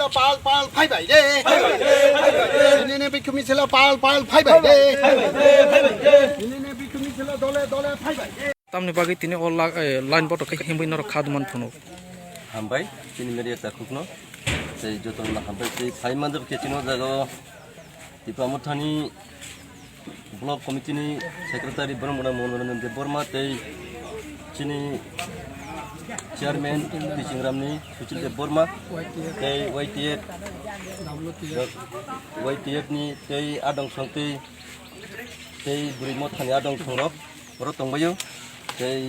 micellar पाल फाइबाय दे बिनिनो बिखु micellar पाल फाइबाय दे बिनिनो बिखु micellar दले फाइबाय दे तामनि बागै तिनि अ लाइन बट कै हिमबै नर खादमान फनो हामबाय तिनि मेरिया ताखुकनो sei joton na hambai sei phaimanjab kechino jago Dipamotani block committee ni secretary Brahmana Monoran Deborma tei chini chairman Tichingram ni Suchil Deborma tei YTF ni tei adong songtei tei Burimo thani adong songrok boro tongbayo tei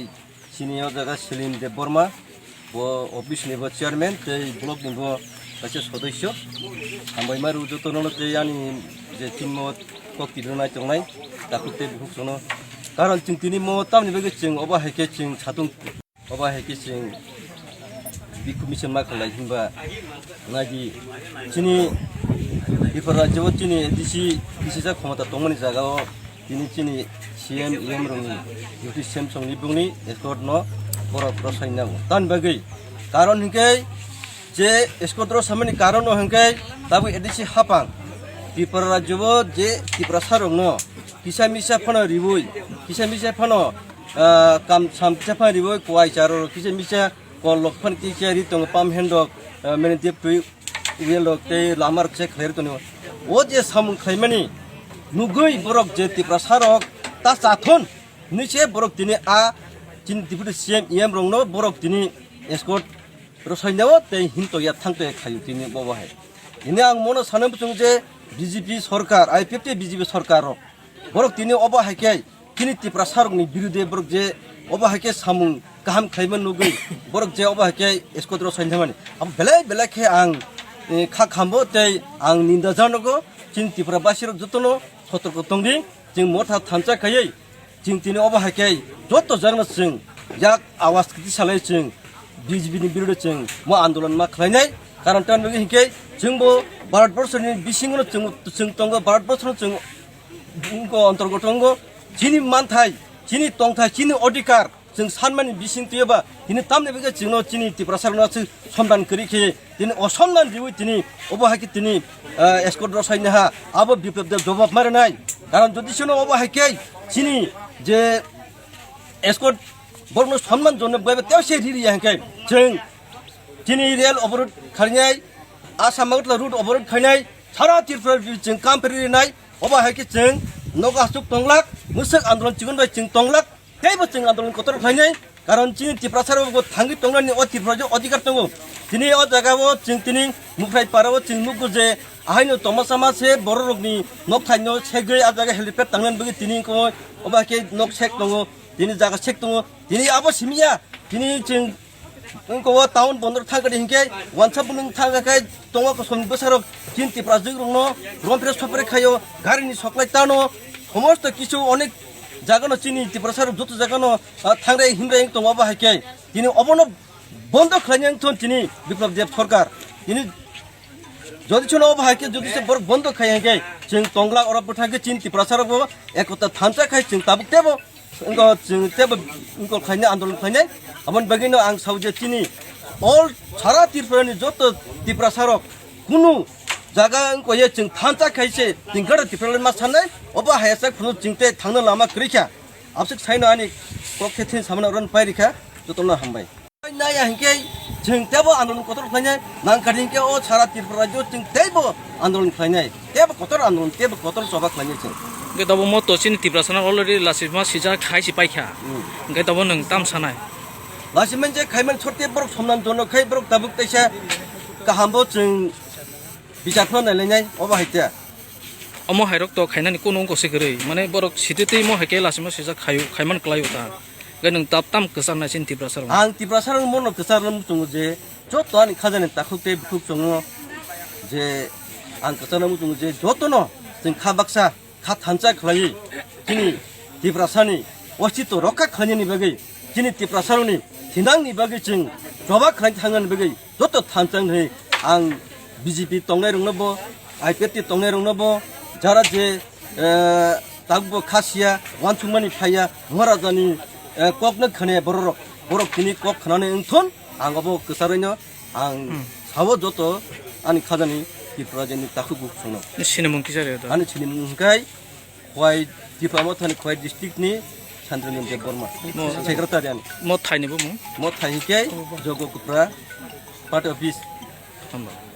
senior jaga Selim Deborma bo office ni bo chairman tei block ni bo kaisa সদস্য হামবাই মারু যতন যে আনি যে টিমত কক্তি রনাই চংনাই দাকুতে বুকসনো কারণ চিং তিনি মো তামনি বেগে চিং অবা হেকে চিং ছাতুং অবা হেকে চিং বিকু mission মা খলাই হিমবা নাগি চিনি বিফর রাজ্য চিনি দিসি বিসিজা ক্ষমতা তংমানি জায়গাও তিনি চিনি সিএম ইএম রংনি ইউটি সেমসং নি বুংনি এসকট ন বড় প্রসাইনাও তান বেগে কারণ হিকে যে এসকোদ্র সামনে কারণ হংকে তাবু এদিসি হাপাং ত্রিপুরা রাজ্য যে ত্রিপুরা সারং ন কিসা মিসা ফন রিবুই কিসা মিসা ফন কাম সামচা ফন রিবুই কোয়াই চারো কিসা মিসা কল লক্ষণ কিসা রি তং পাম হেন্ডক মেনে দেব তুই রিয়েল তে লামার চে খের তনি ও যে সাম খাইমানি নুগৈ বরক যে ত্রিপুরা সারক তা চাথন নিচে বরক তিনি আ চিন ত্রিপুরা সিএম ইএম রং ন বরক তিনি এসকোট রসাইনাও তাই হিন্ত ইয়া থাকতে খাইও তিনি বাবাহে ইনি আং মনে সানো বুঝুং যে বিজেপি সরকার আইপিএফটি বিজেপি সরকার বরক তিনি অবাহাইকে তিনি ত্রিপুরা সারকনি বিরুদ্ধে বরক যে অবাহাইকে সামুং গাহাম খাইমান নুগৈ বরক যে অবাহাইকে এসকোদ রসাইনামানি আম বেলাইকে আং খা খামবো তাই আং নিন্দা জানগো চিন ত্রিপুরা বাসিরক যতন সতর্ক তংদি जों मथा थानचा खायै जों তিনি অবাহাইকে যত জানা जों याक आवाज किति सालाय जों বিজেপিनि বিরুদ্ধে जों म आन्दोलन मा खालायनाय कारण तान बेगे हिके जोंबो भारतबर्षनि बिसिङावनो जों तंग भारतबर्षनो जों उनको अंतर्गत अंग जिनि मानथाय जिनि तंथाय जिनि अधिकार जों सानमानि बिसिं तयबा दिनै तामने बेगे जोंनो जिनि त्रिपुरा सारनासो सम्मान करिखे दिनै असम्मान दिउ दिनै अबहायके दिनै एस्कट रसायनहा आबो बिप्लब जवाब मारनाय कारण যদি শোনো অবহায়কে जिनि जे एस्कट बरनो सम्मान जन बयबो तेवसे रिरि हांके जों दिनै रेल अबरोध खालायनाय आसामाव रुट अबरोध खालायनाय सारा त्रिपुरा जों कामफेरिनाय अबहायके जों नगासुक तंलाक मुसक आन्दोलन चिगन बाय जों तंलाक तेबो जों आन्दोलन कतर खालायनाय कारण दिनै त्रिपुरा साराव थांगि तंलानि अ त्रिपुरा अधिकार दङ दिनै अ जागाव जों दिनै मुफ्राय पाराव जों नुगो जे आहायनो तमासामा से बर रोगनि नक थाइनो सेगै आ जागा हेलिपेड तांनान बगे दिनै को अबाके नक सेक दङ दिनै जागा सेक दङ दिनै आबो सिमिया दिनै जों उनको टाउन बन्दर थागदि हिंके वानसा बुनुं थागाखाय तंगको सम बोसारो दिन त्रिपुरा जों रंनो रमफ्रेस सफरे खायो गारिनि सप्लाय तानो समस्त किछु अनेक जागानो चिनि त्रिपुरा सारो जत जागानो थांग्राय हिमराय दङ बाहायके दिनै अबनो बन्द खालायनाय थन दिनै बिप्लब देब सरकार दिनै যদি ছোনো অবহায়কে যদি সে বন্ধ খাইকে जों तंगला अरब बथाके चिन त्रिपुरा साराव एकता थानचा खाय जों ताबुक तेबो जों तेबो उनको खायने आन्दोलन खायनाय अमन बगिनो आं सावजे चिनि अल सारा त्रिपुरानि जत त्रिपुरा सारक कुनु जागा उनको ये जों थानचा खायसे जों गड त्रिपुरा मा साननाय अबहायसा कुनु जोंते थांनो लामा करिखा आपसक साइनो आनि कखेथिन सामना रन पाइरिखा जतनो हामबाय नाया हिंके जों तेबो आन्दोलन कतर खायनाय नांखादिंके अ सारा त्रिपुरा राज्य जों तेबो आन्दोलन खायनाय तेबो कतर आन्दोलन तेबो कतर सभा खायनाय जों गे दबो म तो चिन त्रिपुरा साना अलरेडी लासिमा सिजा खायसि पाइखा गे दबो नों ताम सानाय लासिमन जे खायमन छोटे बरक समनान जनो खाय बरक ताबुक तैसा गाहामबो जों बिजाखनो नायलायनाय अबाहायते अमो हायरक तो खायनानि कोनो गसे गरै माने बरक सितेतै म हायके लासिमा सिजा खायु खायमान क्लायु ता गे नों ताप ताम कसानाय चिन त्रिपुरा सार आं त्रिपुरा सार मन कसारम तुङ जे जत आनि खाजाने ताखुते बुक सङो जे आं कसारम तुङ जे जतनो जों खाबाक्सा खा थानचा खलायै दिनै त्रिपुरा सारनि अस्तित्व रक्षा खालायनायनि बागै दिनै त्रिपुरा सारनि थिनांनि बागै जों जवाब खालायनो थांनायनि बागै जत थानचां है आं बिजेपि तंनाय रंनोबो आइपिएफटी तंनाय रंनोबो जारा जे तागबो खासिया वानथुमानि फाया महाराजानि ककनो खाने बरक दिनै कक खानानै ओंथन आंबो गोसारैनो आं सावो जत ani khajani Tripura jeni takubu sono cinnamon की जारे दा ani chini mungkai khwai Tripura mo thani khwai district ni Chandranil Dev Burma secretary ani mo थाइनेबो मो mo thai ke jogo kupra part office थांबा